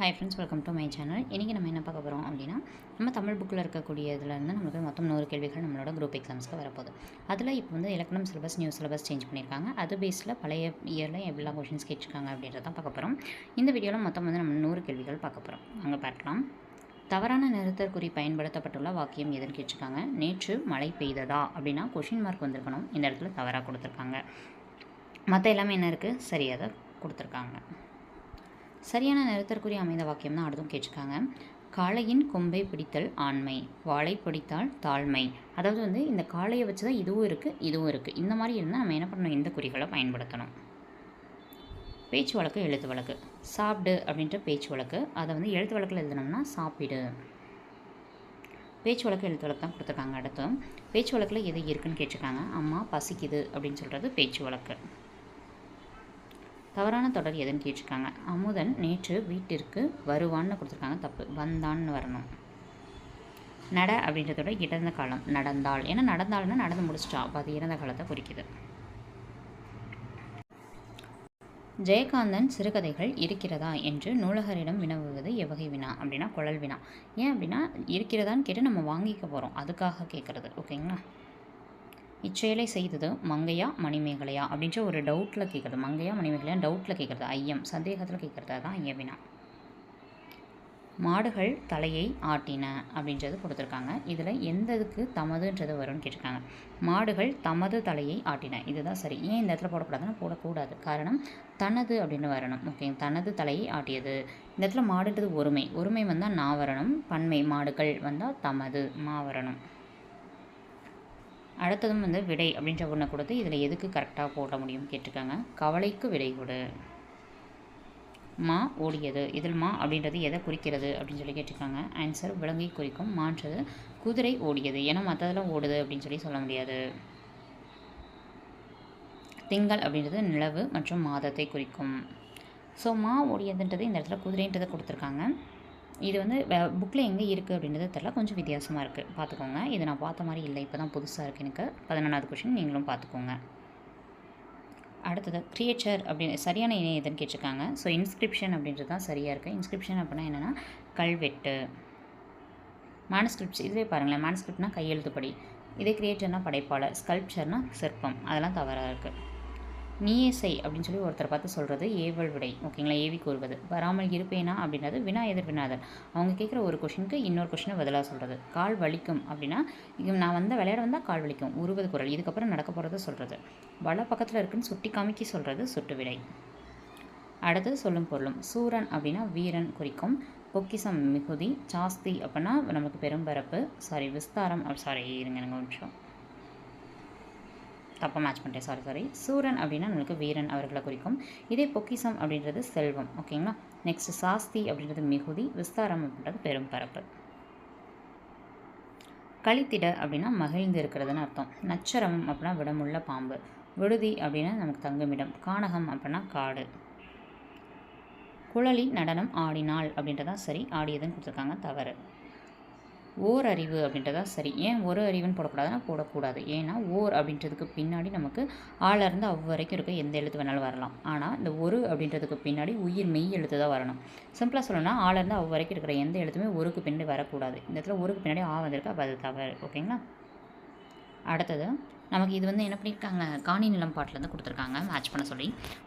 Hi friends, welcome to my channel. இன்றைக்கி நம்ம என்ன பார்க்க போகிறோம் அப்படின்னா, நம்ம தமிழ் புக்கில் இருக்கக்கூடிய இதுலேருந்து நம்மளுக்கு மொத்தம் 100 கேள்விகள் நம்மளோட குரூப் எக்ஸாம்ஸ்க்கு வரப்போகுது. அதில் இப்போ வந்து இலக்கணம் சிலபஸ், நியூ சிலபஸ் சேஞ்ச் பண்ணியிருக்காங்க. அது பேஸில் பழைய இயரில் எப்படிலாம் கொஷின்ஸ் கேட்டிருக்காங்க அப்படின்றத பார்க்க போகிறோம். இந்த வீடியோவில் மொத்தம் வந்து நம்ம 100 கேள்விகள் பார்க்க போகிறோம். அங்கே பார்க்கலாம். தவறான நிறுத்தற்குறி பயன்படுத்தப்பட்டுள்ள வாக்கியம் எதுன்னு கேட்டிருக்காங்க. நேற்று மழை பெய்ததா அப்படின்னா கொஷின் மார்க் வந்திருக்கணும். இந்த இடத்துல தவறாக கொடுத்துருக்காங்க. மற்ற எல்லாமே என்ன இருக்குது, சரியாக தான் கொடுத்துருக்காங்க. சரியான நிறுத்தற்குறி அமைந்த வாக்கியம் தான் அடுத்தும் கேட்டிருக்காங்க. காளையின் கொம்பை பிடித்தல் ஆண்மை, வாளை பிடித்தால் தாழ்மை. அதாவது வந்து இந்த காளையை வச்சு தான் இதுவும் இருக்குது இதுவும் இருக்குது. இந்த மாதிரி இருந்தால் நம்ம என்ன பண்ணணும், இந்த குறிகளை பயன்படுத்தணும். பேச்சு வழக்கு, எழுத்து வழக்கு. சாப்பிடு அப்படின்ற பேச்சு வழக்கு, அதை வந்து எழுத்து வழக்கில் எழுதணும்னா சாப்பிடு. பேச்சு வழக்கு, எழுத்து வழக்கு தான் கொடுத்துருக்காங்க. அடுத்து பேச்சு வழக்கில் எது இருக்குன்னு கேட்டிருக்காங்க. அம்மா பசிக்குது அப்படின்னு சொல்கிறது பேச்சு வழக்கு. தவறான தொடர் எதுன்னு கேட்டிருக்காங்க. அமுதன் நேற்று வீட்டிற்கு வருவான்னு கொடுத்துருக்காங்க. தப்பு, வந்தான்னு வரணும். நட அப்படின்றதோட இறந்த காலம் நடந்தாள். ஏன்னா நடந்தாள்னா நடந்து முடிச்சிட்டா, அப்போ அது இறந்த காலத்தை குறிக்குது. ஜெயகாந்தன் சிறுகதைகள் இருக்கிறதா என்று நூலகரிடம் வினவுவது எவ்வகை வினா அப்படின்னா குழல் வினா. ஏன் அப்படின்னா இருக்கிறதான்னு கேட்டு நம்ம வாங்கிக்க போகிறோம், அதுக்காக கேட்குறது. ஓகேங்களா. இச்செயலை செய்தது மங்கையா மணிமேகலையா அப்படின்ற ஒரு டவுட்டில் கேட்குறது. மங்கையா மணிமேகலையா டவுட்டில் கேட்குறது, ஐயம் சந்தேகத்தில் கேட்குறது தான் ஐயவினா. மாடுகள் தலையை ஆட்டின அப்படின்றது கொடுத்துருக்காங்க. இதில் எந்த இதுக்கு தமதுன்றது வரும்னு கேட்டிருக்காங்க. மாடுகள் தமது தலையை ஆட்டின, இதுதான் சரி. ஏன் இந்த இடத்துல போடக்கூடாதுன்னா போடக்கூடாது, காரணம் தனது அப்படின்னு வரணும். ஓகே, தனது தலையை ஆட்டியது. இந்த இடத்துல மாடுன்றது ஒருமை, ஒருமை வந்தால் நான் வரணும். பன்மை மாடுகள் வந்தால் தமது மா வரணும். அடுத்ததும் வந்து விடை அப்படின்ற ஒன்று கொடுத்து இதில் எதுக்கு கரெக்டாக போட முடியும் கேட்டிருக்காங்க. கவலைக்கு விடை கொடு. மா ஓடியது, இதில் மா அப்படின்றது எதை குறிக்கிறது அப்படின்னு சொல்லி கேட்டிருக்காங்க. ஆன்சர் விலங்கை குறிக்கும். மான்றது குதிரை ஓடியது, ஏன்னா மற்றதெல்லாம் ஓடுது அப்படின்னு சொல்லி சொல்ல முடியாது. திங்கள் அப்படின்றது நிலவு மற்றும் மாதத்தை குறிக்கும். ஸோ மா ஓடியதுன்றது இந்த இடத்துல குதிரைன்றதை கொடுத்துருக்காங்க. இது வந்து புக்கில் எங்கே இருக்குது அப்படின்றது தெரியல, கொஞ்சம் வித்தியாசமாக இருக்குது, பார்த்துக்கோங்க. இது நான் பார்த்த மாதிரி இல்லை, இப்போ தான் புதுசாக இருக்குது எனக்கு. 11வது கொஷின் நீங்களும் பார்த்துக்கோங்க. அடுத்தது கிரியேச்சர் அப்படின்னு சரியான இணை எதுன்னு கேட்டிருக்காங்க. ஸோ இன்ஸ்கிரிப்ஷன் அப்படின்றது தான் சரியாக இருக்குது. இன்ஸ்கிரிப்ஷன் அப்படின்னா என்னென்னா கல்வெட்டு. மேனுஸ்கிரிப்ட்ஸ் இதுவே பாருங்களேன், மேனுஸ்கிரிப்ட்னா கையெழுத்துப்படி. இதே கிரியேட்டர்னால் படைப்பாளர், ஸ்கல்ப்சர்னால் சிற்பம். அதெல்லாம் தவறாக இருக்குது. நீயே செய் அப்படின்னு சொல்லி ஒருத்தர் பார்த்து சொல்கிறது ஏவல் விடை. ஓகேங்களா, ஏவி கூறுவது. வராமல் இருப்பேனா அப்படின்றது வினா எதிர் வினாதல். அவங்க கேட்குற ஒரு கொஷினுக்கு இன்னொரு கொஷினை பதிலாக சொல்கிறது. கால் வலிக்கும் அப்படின்னா நான் வந்து விளையாட வந்தால் கால் வலிக்கும், உருவது குரல். இதுக்கப்புறம் நடக்க போகிறது சொல்கிறது. வலை பக்கத்தில் இருக்குன்னு சுட்டி காமிக்கி சொல்கிறது சுட்டு விடை. அடுத்தது சொல்லும் பொருளும். சூரன் அப்படின்னா வீரன் குறிக்கும். பொக்கிசம் மிகுதி. ஜாஸ்தி அப்படின்னா நமக்கு பெரும்பரப்பு. விஸ்தாரம். இருங்க ஒரு நிமிஷம், தப்பாக மேட்ச் பண்ணிட்டேன், சாரி. சூரன் அப்படின்னா நம்மளுக்கு வீரன் அவர்களை குறிக்கும். இதே பொக்கிசம் அப்படின்றது செல்வம். ஓகேங்களா. நெக்ஸ்ட் சாஸ்தி அப்படின்றது மிகுதி. விஸ்தாரம் அப்படின்றது பெரும்பரப்பு. கழித்திட அப்படின்னா மகிழ்ந்து இருக்கிறதுன்னு அர்த்தம். நச்சரவம் அப்படின்னா விடமுள்ள பாம்பு. விடுதி அப்படின்னா நமக்கு தங்குமிடம். கானகம் அப்படின்னா காடு. குழலி நடனம் ஆடினாள் அப்படின்றதான் சரி, ஆடியதுன்னு கொடுத்துருக்காங்க, தவறு. ஓர் அறிவு அப்படின்றதா சரி. ஏன் ஒரு அறிவுன்னு போடக்கூடாதுன்னா போடக்கூடாது, ஏன்னா ஓர் அப்படின்றதுக்கு பின்னாடி நமக்கு ஆளிருந்து வரைக்கும் இருக்க எந்த எழுத்து வேணாலும் வரலாம். ஆனால் இந்த ஒரு அப்படின்றதுக்கு பின்னாடி உயிர் மெய் எழுத்து தான் வரணும். சிம்பிளாக சொல்லணும்னா ஆளிருந்து வரைக்கும் இருக்கிற எந்த எழுத்துமே ஒருக்கு பின்னாடி வரக்கூடாது. இந்த இடத்துல ஒருக்கு பின்னாடி வந்திருக்கு, அப்போ அது தவறு. ஓகேங்களா. அடுத்தது நமக்கு இது வந்து என்ன பண்ணியிருக்காங்க, காணி நிலம் பாட்டிலேருந்து கொடுத்துருக்காங்க மேட்ச் பண்ண சொல்லி.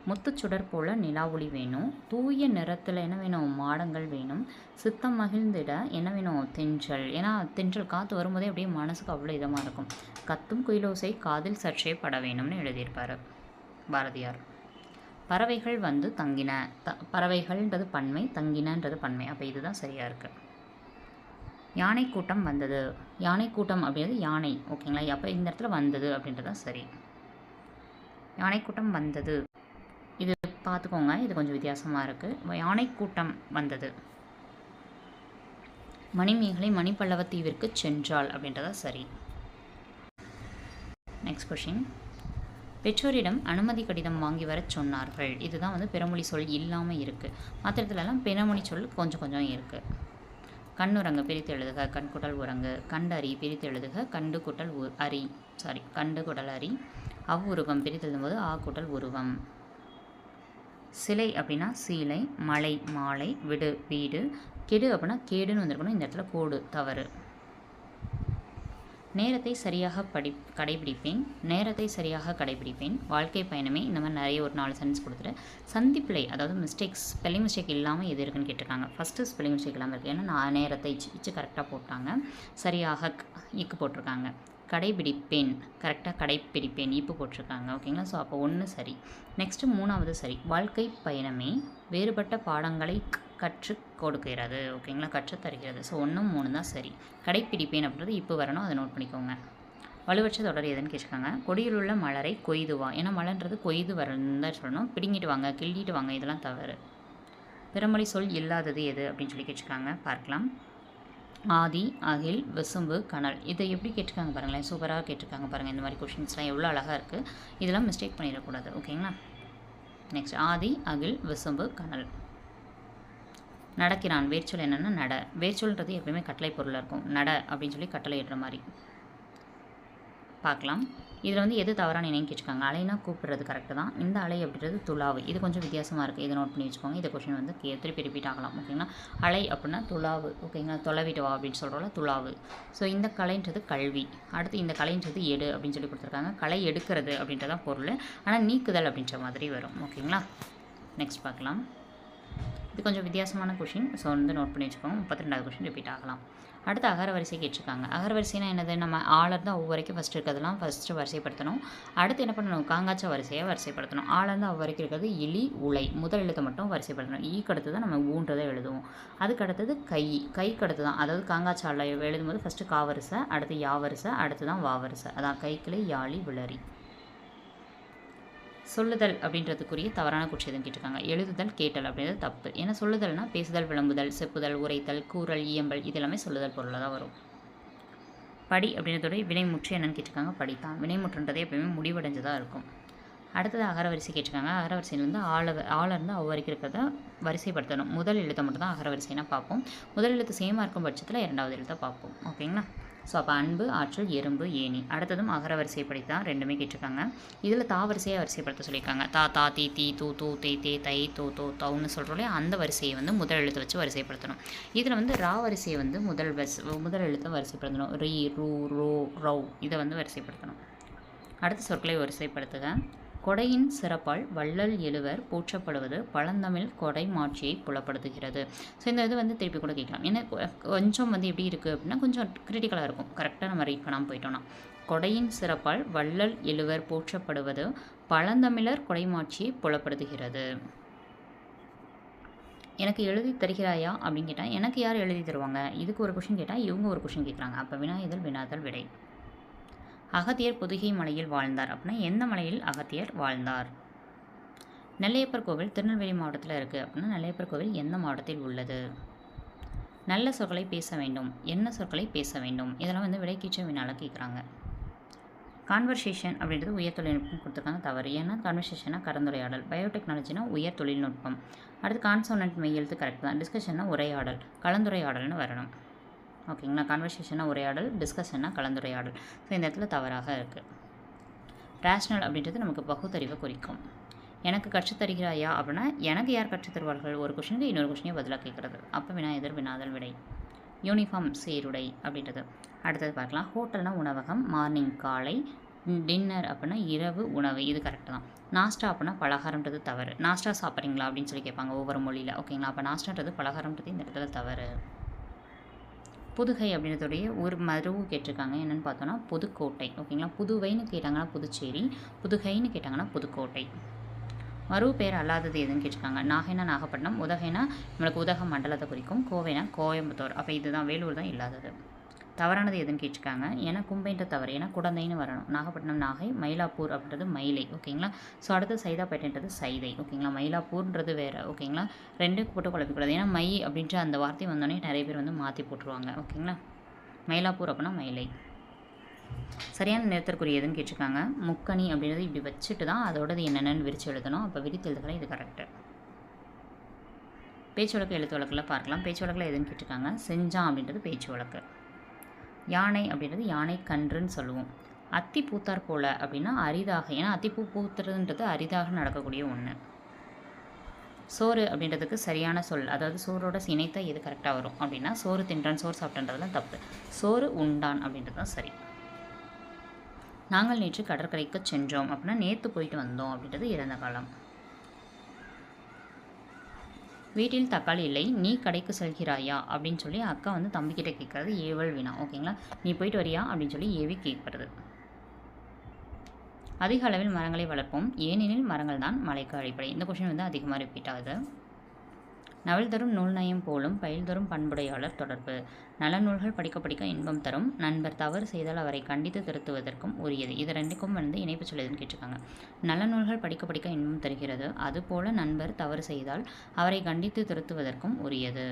முத்துச்சுடர் போல் நிலாவொளி வேணும். தூய நிறத்தில் என்ன வேணும், மாடங்கள் வேணும். சித்தம் மகிழ்ந்திட என்ன வேணும், தென்றல். ஏன்னா தென்றல் காற்று வரும்போதே அப்படியே மனசுக்கு அவ்வளோ இதமாக இருக்கும். கத்தும் குயிலோசை காதில் சற்றே பட வேணும்னு எழுதியிருப்பார் பாரதியார். பறவைகள் வந்து தங்கின. பறவைகள்ன்றது பன்மை, தங்கினன்றது பன்மை, அப்போ இதுதான் சரியாக இருக்குது. யானை கூட்டம் வந்தது. யானை கூட்டம் அப்படின்றது யானை. ஓகேங்களா, அப்போ இந்த இடத்துல வந்தது அப்படின்றது தான் சரி. யானை கூட்டம் வந்தது, இது பார்த்துக்கோங்க, இது கொஞ்சம் வித்தியாசமாக இருக்குது. யானை கூட்டம் வந்தது. மணிமேகலை மணிப்பல்லவ தீவிற்கு சென்றாள் அப்படின்றதா சரி. Next question. பெற்றோரிடம் அனுமதி கடிதம் வாங்கி வர சொன்னார்கள். இதுதான் வந்து பிறமொழி சொல் இல்லாமல் இருக்குது. மற்ற இடத்துலலாம் பிறமொழி சொல் கொஞ்சம் கொஞ்சம் இருக்குது. கண்ணுறங்கு பிரித்து எழுதுக, கண்குட்டல் உறங்கு. கண்டறி பிரித்து எழுதுக, கண்டு குட்டல் அரி. கண்டு குட்டல் அரி. அவ்வுருவம் பிரித்து எழுதும்போது ஆ குட்டல் உருவம். சிலை அப்படின்னா சீலை, மலை மாலை, விடு வீடு, கெடு அப்படின்னா கேடுன்னு வந்திருக்கணும், இந்த இடத்துல கோடு தவறு. நேரத்தை சரியாக கடைபிடிப்பேன், நேரத்தை சரியாக கடைபிடிப்பேன், வாழ்க்கை பயணமே, இந்த மாதிரி நிறைய ஒரு 4 சென்டென்ஸ் கொடுத்துட்டு சந்திப்பிழை, அதாவது மிஸ்டேக்ஸ், ஸ்பெல்லிங் மிஸ்டேக் இல்லாமல் எது இருக்குன்னு கேட்டிருக்காங்க. ஃபஸ்ட்டு ஸ்பெல்லிங் மிஸ்டேக் இல்லாமல் இருக்குது, ஏன்னா நான் நேரத்தை இச்சு கரெக்டாக போட்டாங்க, சரியாக இக்கு போட்டிருக்காங்க. கடைபிடிப்பேன், கரெக்டாக கடைப்பிடிப்பேன் இப்பு போட்டிருக்காங்க. ஓகேங்களா, ஸோ அப்போ 1 சரி. நெக்ஸ்ட்டு 3வது சரி. வாழ்க்கை பயணமே வேறுபட்ட பாடங்களை கற்றுக் கொடுக்கிறது. ஓகேங்களா, கற்றுத் தருகிறது. ஸோ 1, 3 தான் சரி. கடைப்பிடிப்பேன் அப்படின்றது இப்போ வரணும், அதை நோட் பண்ணிக்கோங்க. வலுவற்ற தொடர் எதுன்னு கேட்டிருக்காங்க. கொடியில் உள்ள மலரை கொய்து வா, ஏன்னா மலர்ன்றது கொய்து வரன்னு தான் சொல்லணும். பிடுங்கிட்டு வாங்க, கிள்ளிட்டு வாங்க, இதெல்லாம் தவறு. பிறமொழி சொல் இல்லாதது எது அப்படின்னு சொல்லி கேட்டிருக்காங்க, பார்க்கலாம். ஆதி, அகில், விசும்பு, கனல், இதை எப்படி கேட்டிருக்காங்க பாருங்களேன், சூப்பராக கேட்டிருக்காங்க பாருங்கள். இந்த மாதிரி கொஷின்ஸ்லாம் எவ்வளோ அழகாக இருக்குது, இதெல்லாம் மிஸ்டேக் பண்ணிடக்கூடாது. ஓகேங்களா, நெக்ஸ்ட் ஆதி, அகில், விசும்பு, கனல். நடக்கிறான், வேர்ச்சொல் என்னென்னா நட. வேர்ச்சொல்ன்றது எப்பயுமே கட்டளை பொருளாக இருக்கும், நட அப்படின்னு சொல்லி கட்டளை இடுற மாதிரி பார்க்கலாம். இதில் வந்து எது தவறான இணைன்னு கேட்டிருக்காங்க. அலைனா கூப்பிடுறது கரெக்டு தான். இந்த அலை அப்படின்றது துளாவு, இது கொஞ்சம் வித்தியாசமாக இருக்குது, இதை நோட் பண்ணி வச்சுக்கோங்க. இந்த கொஷின் வந்து திருப்பி ரிப்பீட் ஆகலாம். ஓகேங்களா, அலை அப்படின்னா துளாவு. ஓகேங்களா, தொலைவிட்டு வா அப்படின்னு சொல்கிறோம்ல, துளாவு. ஸோ இந்த கலைன்றது கல்வி. அடுத்து இந்த கலைன்றது எடு அப்படின்னு சொல்லி கொடுத்துருக்காங்க. கலை எடுக்கிறது அப்படின்றதான் பொருள், ஆனால் நீக்குதல் அப்படின்ற மாதிரி வரும். ஓகேங்களா, நெக்ஸ்ட் பார்க்கலாம். இது கொஞ்சம் வித்தியாசமான கொஷின், ஸோ வந்து நோட் பண்ணி வச்சுக்கோங்க. 32வது கொஷின் ரிப்பீட் ஆகலாம். அடுத்து அகர வரிசை கேட்டிருக்காங்க. அகர வரிசைனா என்னது, நம்ம ஆளர்ந்து அவ் வரைக்கும் ஃபஸ்ட்டு இருக்கிறதுலாம் ஃபஸ்ட்டு வரிசைப்படுத்தணும். அடுத்து என்ன பண்ணணும், காங்காச்ச வரிசையாக வரிசைப்படுத்தணும். ஆளர்ந்து அவ் வரைக்கும் இருக்கிறது இலி, உலை, முதல் எழுத்தை மட்டும் வரிசைப்படுத்தணும். ஈக்கு அடுத்து தான் நம்ம ஊன்றதை எழுதுவோம். அதுக்கு அடுத்தது கைக்கு அடுத்து தான், அதாவது காங்காச்சால எழுதும்போது ஃபஸ்ட்டு கா வரிசை, அடுத்து யா வரிசை, அடுத்து தான் வா வரிசை. அதான் கைக்கிளை, யாழி, விளரி. சொல்லுதல் அப்படின்றதுக்குரிய தவறான குற்றம் எதுவும் கேட்டிருக்காங்க. எழுதுதல், கேட்டல் அப்படின்றது தப்பு. ஏன்னா சொல்லுதல்னால் பேசுதல், விளம்புதல், செப்புதல், உரைத்தல், கூறல், இயம்பல், இது எல்லாமே சொல்லுதல் பொருளாக தான் வரும். படி அப்படின்றதோட வினைமுற்று என்னன்னு கேட்டிருக்காங்க, படித்தான். வினைமுற்றுன்றதே எப்பயுமே முடிவடைஞ்சதாக இருக்கும். அடுத்தது அகரவரிசை கேட்டிருக்காங்க. அகரவரிசையில் வந்து ஆளர்ந்து அவ் வரைக்கும் இருக்கிறத வரிசைப்படுத்தணும். முதல் எழுத்தை மட்டும் தான் அகரவரிசைனா பார்ப்போம். முதல் எழுத்து சேமாக இருக்கும் பட்சத்தில் 2வது எழுத்தை பார்ப்போம். ஓகேங்களா, ஸோ அப்போ அன்பு, ஆற்றல், எறும்பு, ஏணி. அடுத்ததும் அகரவரிசை படித்தான், 2மே கேட்டிருக்காங்க. இதில் தாவரிசையை வரிசைப்படுத்த சொல்லியிருக்காங்க. தா, தி, தி, தூ, தே, தை, தோ, தவுன்னு சொல்கிறோம்லே, அந்த வரிசையை வந்து முதல் எழுத்து வச்சு வரிசைப்படுத்தணும். இதில் வந்து ரா வரிசையை வந்து முதல் எழுத்தை வரிசைப்படுத்தணும். ரீ, ரூ, ரோ, ரவ், இதை வந்து வரிசைப்படுத்தணும். அடுத்த சொற்களை வரிசைப்படுத்துக. கொடையின் சிறப்பால் வள்ளல் எழுவர் போற்றப்படுவது பழந்தமிழ் கொடை மாட்சியை புலப்படுத்துகிறது. ஸோ இந்த இது வந்து திருப்பி கூட கேட்கலாம். ஏன்னா கொஞ்சம் வந்து எப்படி இருக்குது அப்படின்னா கொஞ்சம் கிரிட்டிக்கலாக இருக்கும், கரெக்டாக நம்ம ரீட் பண்ணாமல் போயிட்டோம்னா. கொடையின் சிறப்பால் வள்ளல் எழுவர் போற்றப்படுவது பழந்தமிழர் கொடைமாட்சியை புலப்படுத்துகிறது. எனக்கு எழுதி தருகிறாயா அப்படின்னு கேட்டால் எனக்கு யார் எழுதி தருவாங்க, இதுக்கு ஒரு கொஷின் கேட்டால் இவங்க ஒரு கொஷின் கேட்குறாங்க. அப்போ வினாயுதல், வினாதல், விடை. அகத்தியர் பொதிகை மலையில் வாழ்ந்தார் அப்படின்னா எந்த மலையில் அகத்தியர் வாழ்ந்தார்? நெல்லையப்பர் கோவில் திருநெல்வேலி மாவட்டத்தில் இருக்குது அப்படின்னா நெல்லையப்பர் கோவில் எந்த மாவட்டத்தில் உள்ளது? நல்ல சொற்களை பேச வேண்டும், என்ன சொற்களை பேச வேண்டும், இதெல்லாம் வந்து விடைக்கீச்ச வினால கேட்குறாங்க. கான்வர்சேஷன் அப்படின்றது உயர் தொழில்நுட்பம் கொடுத்துருக்காங்க, தவறு. ஏன்னா கான்வர்சேஷனாக கலந்துரையாடல், பயோடெக்னாலஜினா உயர் தொழில்நுட்பம். அடுத்து கான்சோனன்ட் மெய் எழுத்து கரெக்ட் தான். டிஸ்கஷன்னா உரையாடல், கலந்துரையாடல்னு வரணும். ஓகேங்களா, கான்வர்சேஷனாக உரையாடல், டிஸ்கஷனாக கலந்துரையாடல். ஸோ இந்த இடத்துல தவறாக இருக்குது. ரேஷ்னல் அப்படின்றது நமக்கு பகுத்தறிவை குறிக்கும். எனக்கு கற்றுத்தருகிறாயா அப்படின்னா எனக்கு யார் கற்றுத்தருவார்கள், ஒரு கொஷனுக்கு இன்னொரு கொஷனையும் பதிலாக கேட்குறது. அப்போ வினாயதர், வினாதல், விடை. யூனிஃபார்ம், சீருடை அப்படின்றது. அடுத்தது பார்க்கலாம். ஹோட்டல்னால் உணவகம், மார்னிங் காலை, டின்னர் அப்படின்னா இரவு உணவு, இது கரெக்டு தான். நாஸ்டா அப்படின்னா பலகாரம்ன்றது தவறு. நாஸ்டா சாப்பிட்றீங்களா அப்படின்னு சொல்லி கேட்பாங்க ஒவ்வொரு மொழியில். ஓகேங்களா, அப்போ நாஸ்டான்றது பலகாரம்ன்றது இந்த இடத்துல தவறு. புதுகை அப்படின்றதுடைய ஒரு மருவு கேட்டிருக்காங்க, என்னென்னு பார்த்தோன்னா புதுக்கோட்டை. ஓகேங்களா, புதுவைன்னு கேட்டாங்கன்னா புதுச்சேரி, புதுகைன்னு கேட்டாங்கன்னா புதுக்கோட்டை. மருவு பேர் அல்லாதது எதுன்னு கேட்டிருக்காங்க. நாகைனா நாகப்பட்டினம், உதகைனா நம்மளுக்கு உதக மண்டலத்தை குறிக்கும், கோவைனா கோயம்புத்தூர். அப்போ இதுதான் வேலூர் தான் இல்லாதது. தவறானது எதுன்னு கேட்டிருக்காங்க. ஏன்னா கும்பைன்ற தவறு, ஏன்னா குடந்தைன்னு வரணும். நாகப்பட்டினம் நாகை, மயிலாப்பூர் அப்படின்றது மயிலை. ஓகேங்களா, ஸோ அடுத்து சைதாப்பேட்டைன்றது சைதை. ஓகேங்களா, மயிலாப்பூர்ன்றது வேறு. ஓகேங்களா, ரெண்டும் போட்டு குழப்பிக்கூடாது. ஏன்னா மை அப்படின்ற அந்த வார்த்தை வந்தோடனே நிறைய பேர் வந்து மாற்றி போட்டுருவாங்க. ஓகேங்களா, மயிலாப்பூர் அப்படின்னா மயிலை. சரியான நிறுத்தற்குரிய எதுன்னு கேட்டிருக்காங்க. முக்கணி அப்படின்றது இப்படி வச்சுட்டு தான் அதோடது என்னென்னு விரித்து எழுதணும். அப்போ விரித்து எழுதுக்கலாம், இது கரெக்டு. பேச்சு வழக்கு, எழுத்து வழக்கில் பார்க்கலாம். பேச்சு வழக்கில் எதுன்னு கேட்டிருக்காங்க. செஞ்சான் அப்படின்றது பேச்சு வழக்கு. யானை அப்படின்றது யானை கன்றுன்னு சொல்லுவோம். அத்தி பூத்தார் போல் அப்படின்னா அரிதாக, ஏன்னா அத்திப்பூ பூத்துறதுன்றது அரிதாக நடக்கக்கூடிய ஒன்று. சோறு அப்படின்றதுக்கு சரியான சொல், அதாவது சோறோட இணைத்தா எது கரெக்டாக வரும் அப்படின்னா சோறு தின்றான் சோறு சாப்பிட்டன்றதுலாம் தப்பு. சோறு உண்டான் அப்படின்றது தான் சரி. நாங்கள் நேற்று கடற்கரைக்கு சென்றோம் அப்படின்னா நேற்று போயிட்டு வந்தோம் அப்படின்றது இறந்த காலம். வீட்டில் தக்காளி இல்லை, நீ கடைக்கு செல்கிறாயா அப்படின்னு சொல்லி அக்கா வந்து தம்பிக்கிட்ட கேட்குறது ஏவல் வினா. ஓகேங்களா, நீ போயிட்டு வரியா அப்படின்னு சொல்லி ஏவி கேட்கறது. அதிக அளவில் மரங்களை வளர்ப்போம், ஏனெனில் மரங்கள் தான் மழைக்கு அடிப்படை. இந்த கொஷின் வந்து அதிகமாக ரிப்பீட் ஆகுது. நவல் தரும் நூல் நயம் போலும் பயில் தரும் பண்புடையாளர் தொடர்பு. நல நூல்கள் படிக்க படிக்க இன்பம் தரும், நண்பர் தவறு செய்தால் அவரை கண்டித்து திருத்துவதற்கும் உரியது. இது ரெண்டுக்கும் வந்து இணைப்பு சொல்லுதுன்னு கேட்டிருக்காங்க. நல நூல்கள் படிக்க படிக்க இன்பம் தருகிறது, அதுபோல நண்பர் தவறு செய்தால் அவரை கண்டித்து திருத்துவதற்கும் உரியது.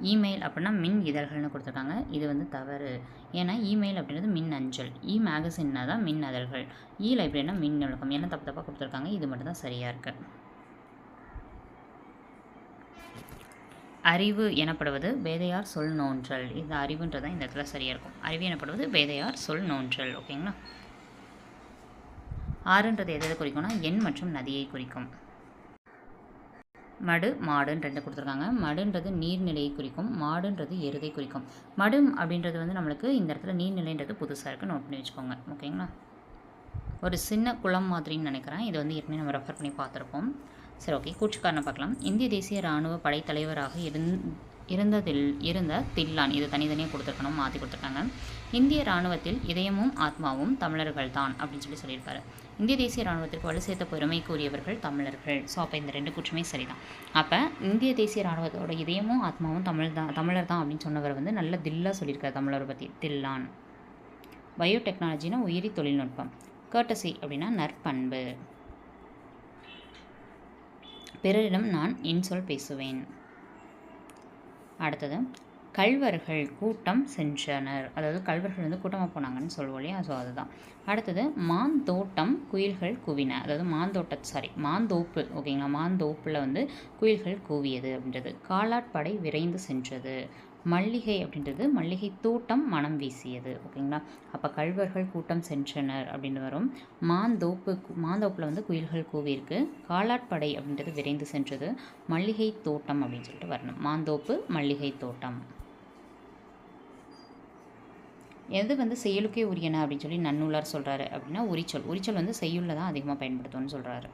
இமெயில் அப்படின்னா மின் இதழ்கள்னு கொடுத்துருக்காங்க, இது வந்து தவறு. ஏன்னா இமெயில் அப்படின்றது மின் அஞ்சல், மேகசின்னா தான் மின் அதழ்கள், லைப்ரரினா மின் நூலகம், எல்லாம் தப்பு தப்பாக கொடுத்துருக்காங்க. இது மட்டும் தான் சரியாக இருக்குது. அறிவு எனப்படுவது வேதையார் சொல் நோன்றல். இந்த அறிவுன்றதான் இந்த இடத்துல சரியாக இருக்கும். அறிவு எனப்படுவது வேதையார் சொல் நோன்றல். ஓகேங்களா. ஆறுன்றது எதை குறிக்கும்னா எண் மற்றும் நதியை குறிக்கும். மடு மாடுன்னு ரெண்டு கொடுத்துருக்காங்க. மடுன்றது நீர்நிலையை குறிக்கும், மாடுன்றது எருதை குறிக்கும். மடு அப்படின்றது வந்து நம்மளுக்கு இந்த இடத்துல நீர்நிலைன்றது புதுசாக இருக்குது, நோட் பண்ணி வச்சுக்கோங்க. ஓகேங்களா. ஒரு சின்ன குளம் மாதிரின்னு நினைக்கிறேன். இது வந்து ஏற்கனவே நம்ம ரெஃபர் பண்ணி பார்த்துருப்போம். சரி, ஓகே. கூற்றுக்காரனை பார்க்கலாம். இந்திய தேசிய இராணுவ படைத்தலைவராக இருந்த தில்லான், இது தனித்தனியாக கொடுத்துருக்கணும், மாற்றி கொடுத்துருக்காங்க. இந்திய இராணுவத்தில் இதயமும் ஆத்மாவும் தமிழர்கள் தான் அப்படின்னு சொல்லியிருப்பாரு. இந்திய தேசிய இராணுவத்திற்கு வலு சேர்த்த பெருமைக்குரியவர்கள் தமிழர்கள். ஸோ அப்போ இந்த ரெண்டு கூற்றுமே சரிதான். அப்போ இந்திய தேசிய இராணுவத்தோட இதயமும் ஆத்மாவும் தமிழர் தான் அப்படின்னு சொன்னவர் வந்து நல்ல தில்லாக சொல்லியிருக்காரு தமிழரை பற்றி, தில்லான். பயோடெக்னாலஜினா உயிரி தொழில்நுட்பம். கர்ட்டசி அப்படின்னா நற்பண்பு. பிறரிடம் நான் இன்சொல் பேசுவேன். அடுத்தது கள்வர்கள் கூட்டம் சென்றனர், அதாவது கள்வர்கள் வந்து கூட்டமாக போனாங்கன்னு சொல்லுவோம் இல்லையா, ஸோ அதுதான். அடுத்தது மாந்தோட்டம் குயில்கள் கூவின, அதாவது மாந்தோப்பு. ஓகேங்களா, மாந்தோப்பில் வந்து குயில்கள் கூவியது அப்படின்றது. காலாட்படை விரைந்து சென்றது. மல்லிகை அப்படின்றது மல்லிகை தோட்டம் மனம் வீசியது. ஓகேங்களா, அப்போ கள்வர்கள் கூட்டம் சென்றனர் அப்படின்னு வரும். மாந்தோப்பில் வந்து குயில்கள் கூவியிருக்கு. காலாட்படை அப்படின்றது விரைந்து சென்றது. மல்லிகை தோட்டம் அப்படின்னு சொல்லிட்டு வரணும். மாந்தோப்பு மல்லிகை தோட்டம். எது வந்து செயலுக்கே உரியன அப்படின்னு சொல்லி நன்னூலார் சொல்கிறாரு அப்படின்னா உரிச்சொல் வந்து செய்யுளில் தான் அதிகமாக பயன்படுத்தும்னு சொல்கிறாரு.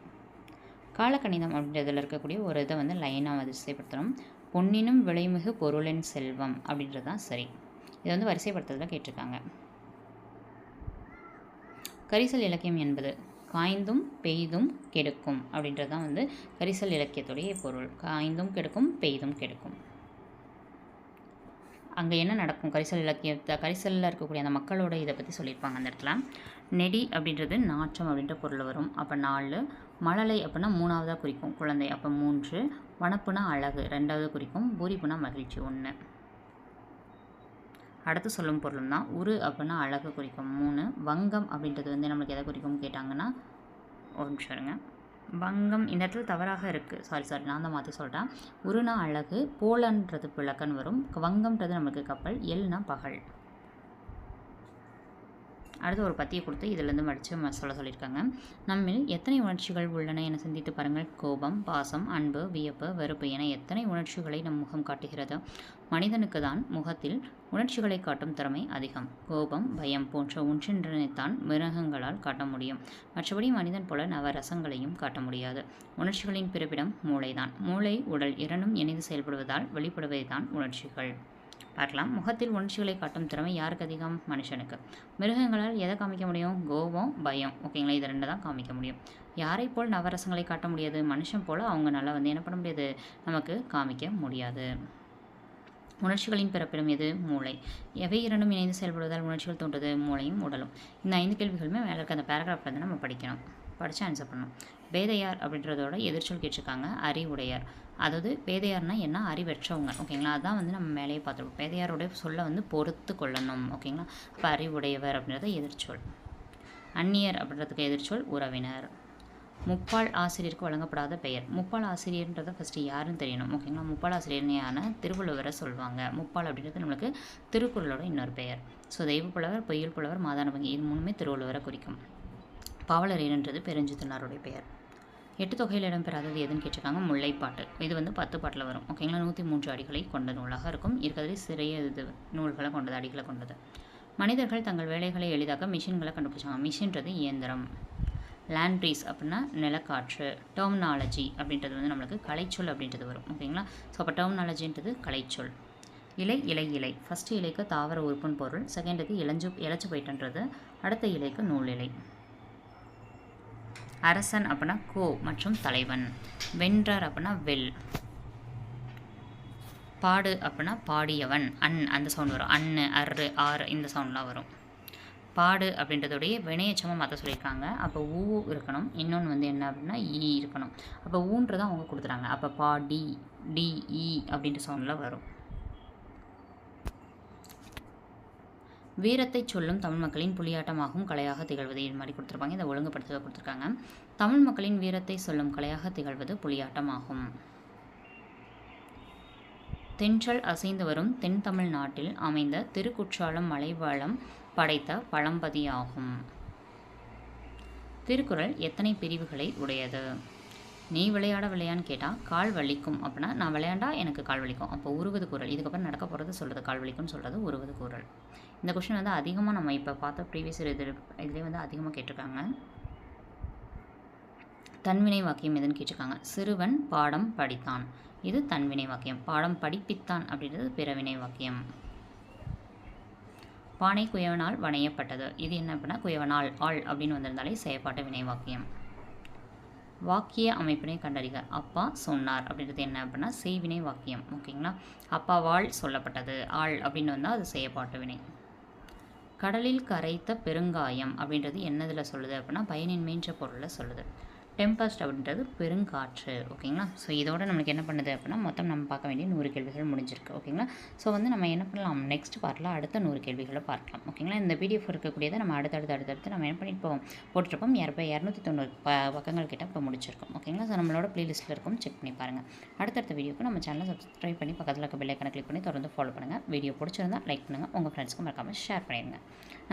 காலக்கணிதம் அப்படின்றதில் இருக்கக்கூடிய ஒரு இதை வந்து லைனாக வரிசைப்படுத்தணும். பொன்னினும் விளைமிகு பொருளின் செல்வம் அப்படின்றது தான் சரி. இதை வந்து வரிசைப்படுத்துறதுல கேட்டிருக்காங்க. கரிசல் இலக்கியம் என்பது காய்ந்தும் பெய்தும் கெடுக்கும் அப்படின்றது தான் வந்து கரிசல் இலக்கியத்துடைய பொருள். காய்ந்தும் கெடுக்கும் பெய்தும் கெடுக்கும். அங்கே என்ன நடக்கும், கரிசலில் இருக்கக்கூடிய அந்த மக்களோட இதை பற்றி சொல்லியிருப்பாங்க அந்த இடத்துல. நெடி அப்படின்றது நாற்றம் அப்படின்ற பொருள் வரும். அப்போ 4. மழலை அப்படின்னா 3ஆவதாக குறிக்கும் குழந்தை, அப்போ 3. வனப்புனா அழகு 2ஆவது குறிக்கும். பூரிப்புனா மகிழ்ச்சி 1. அடுத்து சொல்லும் பொருளும் தான். உரு அப்படின்னா அழகு குறிக்கும் 3. வங்கம் அப்படின்றது வந்து நம்மளுக்கு எதை குறிக்கும் கேட்டாங்கன்னா, ஒரு நிமிஷம் இருங்க. வங்கம் இந்த இடத்துல தவறாக இருக்குது, சாரி நான் தான் மாற்றி சொல்கிறேன். உருனா அழகு, போலன்றது விளக்கன்னு வரும். வங்கம்ன்றது நம்மளுக்கு கப்பல், எல்னா பகல். அடுத்து ஒரு பத்தியை கொடுத்து இதிலேருந்து மடித்து சொல்லியிருக்காங்க. நம்மில் எத்தனை உணர்ச்சிகள் உள்ளன என சிந்தித்து பாருங்கள். கோபம், பாசம், அன்பு, வியப்பு, வெறுப்பு என எத்தனை உணர்ச்சிகளை நம் முகம் காட்டுகிறது. மனிதனுக்கு தான் முகத்தில் உணர்ச்சிகளை காட்டும் திறமை அதிகம். கோபம், பயம் போன்ற ஒன்றென்றனைத்தான் மிருகங்களால் காட்ட முடியும். மற்றபடி மனிதன் போல நவரசங்களையும் காட்ட முடியாது. உணர்ச்சிகளின் பிறப்பிடம் மூளைதான். மூளை, உடல் இரண்டும் இணைந்து செயல்படுவதால் வெளிப்படுவதை தான் உணர்ச்சிகள். பார்க்கலாம். முகத்தில் உணர்ச்சிகளை காட்டும் திறமை யாருக்கு அதிகம்? மனுஷனுக்கு. மிருகங்களால் எதை காமிக்க முடியும்? கோபம், பயம். ஓகேங்களா, இது 2 தான் காமிக்க முடியும். யாரை போல் நவரசங்களை காட்ட முடியாது? மனுஷன் போல் அவங்க நல்லா வந்து என்ன பண்ண முடியாது, நமக்கு காமிக்க முடியாது. உணர்ச்சிகளின் பிறப்பிடம் எது? மூளை. எவை இரண்டும் இணைந்து செயல்படுவதால் உணர்ச்சிகள் தோன்றுவது? மூளையும் உடலும். இந்த 5 கேள்விகளுமே மேலே இருக்க அந்த பேராகிராஃபில் வந்து நம்ம படிக்கணும், படித்து ஆன்சர் பண்ணணும். வேதையார் அப்படின்றதோட எதிர்ச்சொல் கேட்டிருக்காங்க, அறிவுடையார். அதாவது வேதையார்னா என்ன? அறிவற்றவங்க. ஓகேங்களா, அதான் வந்து நம்ம மேலேயே பார்த்துருக்கோம். வேதையாரோடைய சொல்லை வந்து பொறுத்து கொள்ளணும். ஓகேங்களா, அப்போ அறிவுடையவர் அப்படின்றத எதிர்ச்சொல். அந்நியர் அப்படின்றதுக்கு எதிர்ச்சொல் உறவினர். முப்பால் ஆசிரியருக்கு வழங்கப்படாத பெயர். முப்பால் ஆசிரியர்ன்றதை ஃபஸ்ட்டு யாருன்னு தெரியணும். ஓகேங்களா, முப்பால் ஆசிரியர்னு திருவள்ளுவரை சொல்லுவாங்க. முப்பால் அப்படின்றது நம்மளுக்கு திருக்குறளோட இன்னொரு பெயர். ஸோ தெய்வப்புலவர், பொய்யல் புலவர், மாதானபங்கி, இது 3மே திருவள்ளுவரை குறிக்கும். பாவலரேறுன்றது பெருஞ்சித்தனாருடைய பெயர். எட்டு தொகையில் இடம்பெறாதது எதுன்னு கேட்டிருக்காங்க. முல்லைப்பாட்டு. இது வந்து 10 பாட்டில் வரும். ஓகேங்களா. 103 அடிகளை கொண்ட நூலாக இருக்கும். இருக்கிறதுலே சிறிய இது நூல்களை கொண்டது, அடிகளை கொண்டது. மனிதர்கள் தங்கள் வேலைகளை எளிதாக்க மிஷின்களை கண்டுபிடிச்சாங்க. மிஷின்றது இயந்திரம். லேண்ட்ரீஸ் அப்படின்னா நிலக்காற்று. டெர்மினாலஜி அப்படின்றது வந்து நம்மளுக்கு கலைச்சொல் அப்படின்றது வரும். ஓகேங்களா. ஸோ அப்போ டெர்மினாலஜின்றது கலைச்சொல். இலை இலை இலை. ஃபஸ்ட்டு இலைக்கு தாவர உறுப்புன்னு பொருள். செகண்டுக்கு இழைச்சி போயிட்டுன்றது. அடுத்த இலைக்கு நூல் இலை. அரசன் அப்படின்னா கோ மற்றும் தலைவன். வென்றார் அப்படின்னா வெல். பாடு அப்படின்னா பாடியவன். அந்த சவுண்ட் வரும். அர்ரு ஆறு இந்த சவுண்ட்லாம் வரும். பாடு அப்படின்றதுடைய வினையச்சமாக மாற்ற சொல்லியிருக்காங்க. அப்போ ஊ இருக்கணும். இன்னொன்று வந்து என்ன அப்படின்னா ஈ இருக்கணும். அப்போ ஊன்றதை அவங்க கொடுத்துறாங்க. அப்போ பாடி டி இ அப்படின்ற சவுண்டில் வரும். வீரத்தை சொல்லும் தமிழ் மக்களின் புலியாட்டமாகவும் கலையாக திகழ்வது இது மாதிரி கொடுத்துருப்பாங்க. இதை ஒழுங்குபடுத்த கொடுத்துருக்காங்க. தமிழ் மக்களின் வீரத்தை சொல்லும் கலையாக திகழ்வது புலியாட்டமாகும். தென்றல் அசைந்து வரும் தென் தமிழ் நாட்டில் அமைந்த திருக்குற்றாலம் மலைவளம் படைத்த பழம்பதியாகும். திருக்குறள் எத்தனை பிரிவுகளை உடையது? நீ விளையாட விளையான்னு கேட்டால் கால் வலிக்கும் அப்படின்னா நான் விளையாண்டா எனக்கு கால் வலிக்கும். அப்போ உருவது குறள். இதுக்கப்புறம் நடக்க போகிறது சொல்கிறது கால் வலிக்கும்னு சொல்கிறது உருவது குறள். இந்த கொஸ்டின் வந்து அதிகமாக நம்ம இப்போ பார்த்த ப்ரீவியஸ் இதுலேயே வந்து அதிகமாக கேட்டிருக்காங்க. தன்வினை வாக்கியம் எதுன்னு கேட்டிருக்காங்க. சிறுவன் பாடம் படித்தான். இது தன்வினை வாக்கியம். பாடம் படிப்பித்தான் அப்படின்றது பிறவினை வாக்கியம். பானை குயவனால் வணையப்பட்டது. இது என்ன அப்படின்னா குயவனால் ஆள் அப்படின்னு வந்திருந்தாலே செயற்பாட்டு வினை வாக்கியம். வாக்கிய அமைப்பினை கண்டறிக. அப்பா சொன்னார் அப்படின்றது என்ன அப்படின்னா செய்வினை வாக்கியம். ஓகேங்களா. அப்பாவால் சொல்லப்பட்டது. ஆள் அப்படின்னு வந்தால் அது செயற்பாட்டு வினை. கடலில் கரைத்த பெருங்காயம் அப்படின்றது என்னதில் சொல்லுது அப்படின்னா பயனின்மைன்ற பொருளில் சொல்லுது. டெம்பஸ்ட் அப்படின்றது பெருங்காற்று. ஓகேங்களா. ஸோ இதோட நம்மளுக்கு என்ன பண்ணுது அப்படின்னா மொத்தம் நம்ம பார்க்க வேண்டிய 100 கேள்விகள் முடிஞ்சிருக்கு. ஓகேங்களா. ஸோ வந்து நம்ம என்ன பண்ணலாம், நெக்ஸ்ட் பார்ட்டில் அடுத்த 100 கேள்விகளை பார்க்கலாம். ஓகேங்களா. இந்த பிடிஎஃப் இருக்கக்கூடியதை நம்ம அடுத்தடுத்து நம்ம என்ன பண்ணிட்டு போட்டிருப்போம். 290 பக்கங்கள் கிட்ட இப்போ முடிச்சிருக்கோம். ஓகேங்களா. ஸோ நம்மளோட ப்ளேலிஸ்ட்டில் இருக்கும், செக் பண்ணி பாருங்கள். அடுத்தடுத்த வீடியோக்கு நம்ம சேனலை சப்ஸ்கிரைப் பண்ணி பக்கத்தில் இருக்க பெல் ஐக்கானை கிளிக் பண்ணி தொடர்ந்து ஃபாலோ பண்ணுங்கள். வீடியோ பிடிச்சிருந்தா லைக் பண்ணுங்கள். உங்கள் ஃப்ரெண்ட்ஸ்க்கு மறக்காமல் ஷேர் பண்ணிடுங்க.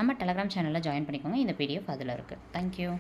நம்ம டெலகிராம் சேனலில் ஜாயின் பண்ணிக்கோங்க. இந்த பிடிஎஃப் அதில் இருக்குது. தேங்க்யூ.